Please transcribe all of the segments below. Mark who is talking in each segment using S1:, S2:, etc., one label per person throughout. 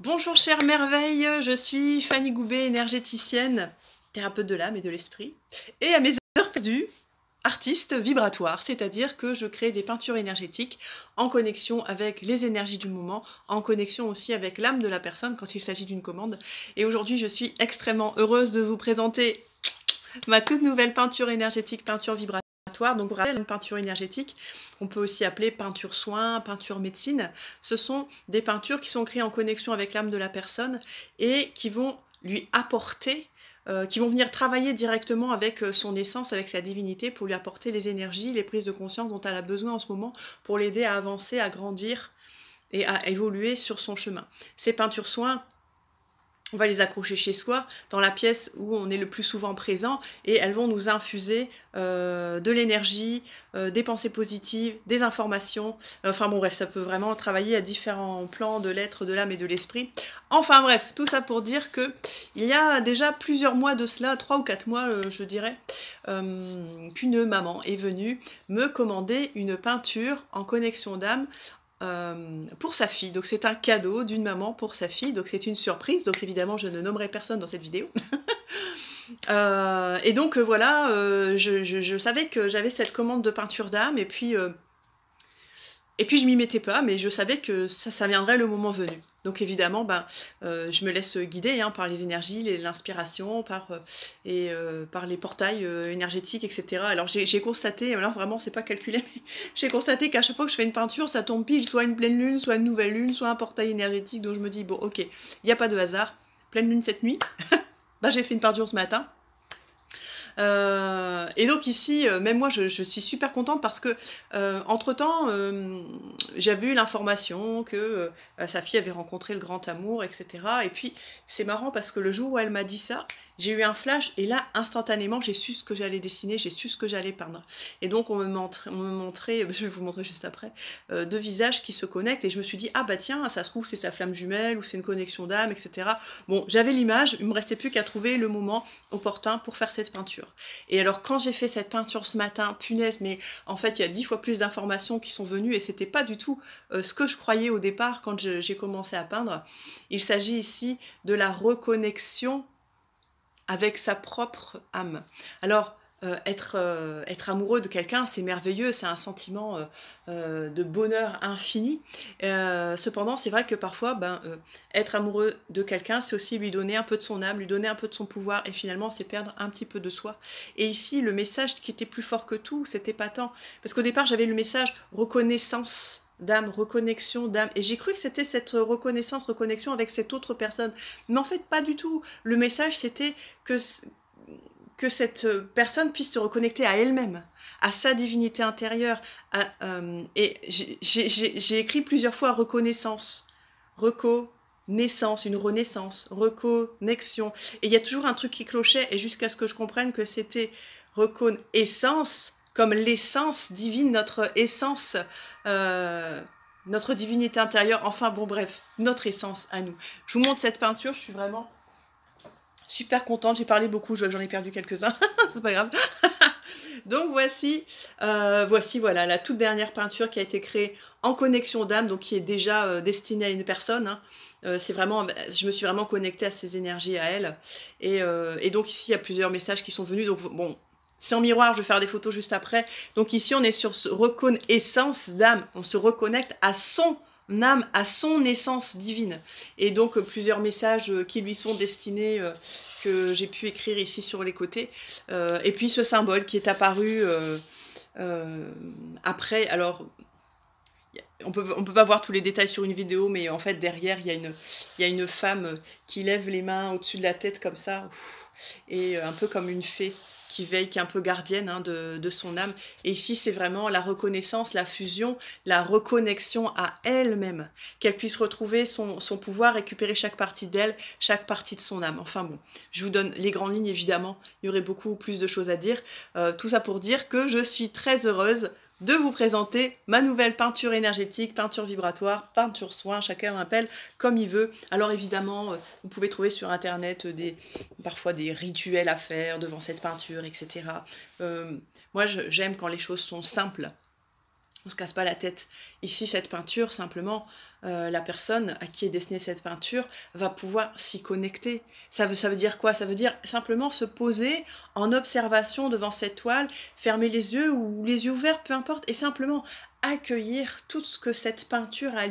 S1: Bonjour chère merveille, je suis Fanny Goubet, énergéticienne, thérapeute de l'âme et de l'esprit, et à mes heures perdues, artiste vibratoire, c'est-à-dire que je crée des peintures énergétiques en connexion avec les énergies du moment, en connexion aussi avec l'âme de la personne quand il s'agit d'une commande. Et aujourd'hui, je suis extrêmement heureuse de vous présenter ma toute nouvelle peinture énergétique, peinture vibratoire. Donc pour rappel, une peinture énergétique, on peut aussi appeler peinture soin, peinture médecine. Ce sont des peintures qui sont créées en connexion avec l'âme de la personne et qui vont lui apporter, qui vont venir travailler directement avec son essence, avec sa divinité, pour lui apporter les énergies, les prises de conscience dont elle a besoin en ce moment, pour l'aider à avancer, à grandir et à évoluer sur son chemin. Ces peintures soins, on va les accrocher chez soi, dans la pièce où on est le plus souvent présent, et elles vont nous infuser de l'énergie, des pensées positives, des informations. Enfin bon bref, ça peut vraiment travailler à différents plans de l'être, de l'âme et de l'esprit. Enfin bref, tout ça pour dire que il y a déjà plusieurs mois de cela, 3 ou 4 mois je dirais, qu'une maman est venue me commander une peinture en connexion d'âme pour sa fille. Donc c'est un cadeau d'une maman pour sa fille, donc c'est une surprise, donc évidemment je ne nommerai personne dans cette vidéo. Et donc voilà, je savais que j'avais cette commande de peinture d'âme, et puis je m'y mettais pas, mais je savais que ça viendrait le moment venu. Donc évidemment, je me laisse guider par les énergies, l'inspiration, par les portails énergétiques, etc. Alors j'ai constaté, alors vraiment c'est pas calculé, mais j'ai constaté qu'à chaque fois que je fais une peinture, ça tombe pile, soit une pleine lune, soit une nouvelle lune, soit un portail énergétique, donc je me dis, bon ok, il n'y a pas de hasard, pleine lune cette nuit, j'ai fait une peinture ce matin. Et donc ici, même moi, je suis super contente parce que, entre-temps, j'avais eu l'information que sa fille avait rencontré le grand amour, etc. Et puis, c'est marrant parce que le jour où elle m'a dit ça, j'ai eu un flash et là, instantanément, j'ai su ce que j'allais dessiner, j'ai su ce que j'allais peindre. Et donc, on me montrait, je vais vous montrer juste après, deux visages qui se connectent et je me suis dit, ah bah tiens, ça se trouve, c'est sa flamme jumelle ou c'est une connexion d'âme, etc. Bon, j'avais l'image, il me restait plus qu'à trouver le moment opportun pour faire cette peinture. Et alors quand j'ai fait cette peinture ce matin, punaise, mais en fait il y a 10 fois plus d'informations qui sont venues et c'était pas du tout ce que je croyais au départ quand j'ai commencé à peindre. Il s'agit ici de la reconnexion avec sa propre âme. Alors, être amoureux de quelqu'un, c'est merveilleux, c'est un sentiment de bonheur infini. Cependant, c'est vrai que parfois, être amoureux de quelqu'un, c'est aussi lui donner un peu de son âme, lui donner un peu de son pouvoir, et finalement, c'est perdre un petit peu de soi. Et ici, le message qui était plus fort que tout, c'était pas tant. Parce qu'au départ, j'avais le message reconnaissance d'âme, reconnexion d'âme. Et j'ai cru que c'était cette reconnaissance, reconnexion avec cette autre personne. Mais en fait, pas du tout. Le message, c'était que cette personne puisse se reconnecter à elle-même, à sa divinité intérieure. Et j'ai écrit plusieurs fois reconnaissance, reconnaissance, une renaissance, reconnexion. Et il y a toujours un truc qui clochait, et jusqu'à ce que je comprenne que c'était reconnaissance, comme l'essence divine, notre essence, notre divinité intérieure, enfin bon bref, notre essence à nous. Je vous montre cette peinture, je suis vraiment super contente, j'ai parlé beaucoup, j'en ai perdu quelques-uns, c'est pas grave. Donc voici voilà, la toute dernière peinture qui a été créée en connexion d'âme, donc qui est déjà destinée à une personne. C'est vraiment, je me suis vraiment connectée à ces énergies, à elle. Et donc ici, il y a plusieurs messages qui sont venus, donc bon, c'est en miroir, je vais faire des photos juste après. Donc ici, on est sur ce reconnaissance d'âme, on se reconnecte à son âme, à son essence divine. Et donc plusieurs messages qui lui sont destinés, que j'ai pu écrire ici sur les côtés. Et puis ce symbole qui est apparu après. Alors on peut pas voir tous les détails sur une vidéo, mais en fait derrière il y a une femme qui lève les mains au-dessus de la tête comme ça, et un peu comme une fée qui veille, qui est un peu gardienne de son âme. Et ici, c'est vraiment la reconnaissance, la fusion, la reconnexion à elle-même, qu'elle puisse retrouver son pouvoir, récupérer chaque partie d'elle, chaque partie de son âme. Enfin bon, je vous donne les grandes lignes, évidemment, il y aurait beaucoup plus de choses à dire. Tout ça pour dire que je suis très heureuse de vous présenter ma nouvelle peinture énergétique, peinture vibratoire, peinture soin, chacun l'appelle comme il veut. Alors évidemment, vous pouvez trouver sur internet parfois des rituels à faire devant cette peinture, etc. Moi, j'aime quand les choses sont simples. On se casse pas la tête. Ici, cette peinture, simplement, la personne à qui est destinée cette peinture va pouvoir s'y connecter. Ça veut dire quoi? Ça veut dire simplement se poser en observation devant cette toile, fermer les yeux ou les yeux ouverts, peu importe, et simplement accueillir tout ce que cette peinture a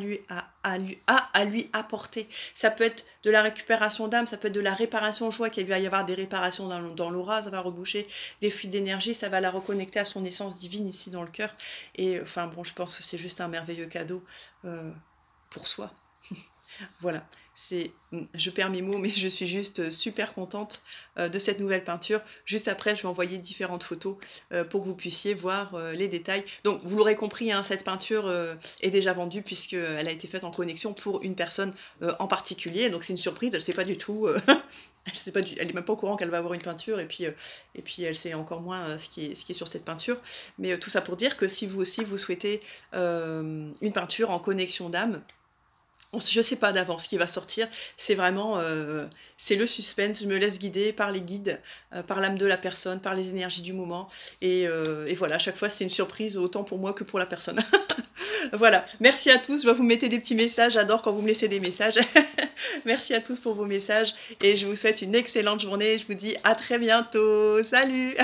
S1: à lui apporter. Ça peut être de la récupération d'âme, ça peut être de la réparation. Je vois qu'il va y avoir des réparations dans l'aura, ça va reboucher des fuites d'énergie, ça va la reconnecter à son essence divine ici dans le cœur. Et enfin bon, je pense que c'est juste un merveilleux cadeau pour soi. Voilà, je perds mes mots, mais je suis juste super contente de cette nouvelle peinture. Juste après, je vais envoyer différentes photos pour que vous puissiez voir les détails. Donc, vous l'aurez compris, hein, cette peinture est déjà vendue puisqu'elle a été faite en connexion pour une personne en particulier. Donc, c'est une surprise, elle ne sait pas du tout... elle est même pas au courant qu'elle va avoir une peinture et puis elle sait encore moins ce qui est sur cette peinture. Mais tout ça pour dire que si vous aussi vous souhaitez une peinture en connexion d'âme, je sais pas d'avance ce qui va sortir, c'est vraiment c'est le suspense, je me laisse guider par les guides, par l'âme de la personne, par les énergies du moment, et voilà, à chaque fois c'est une surprise autant pour moi que pour la personne. Voilà, merci à tous, je vois que vous mettez des petits messages, j'adore quand vous me laissez des messages. Merci à tous pour vos messages, et je vous souhaite une excellente journée, je vous dis à très bientôt, salut.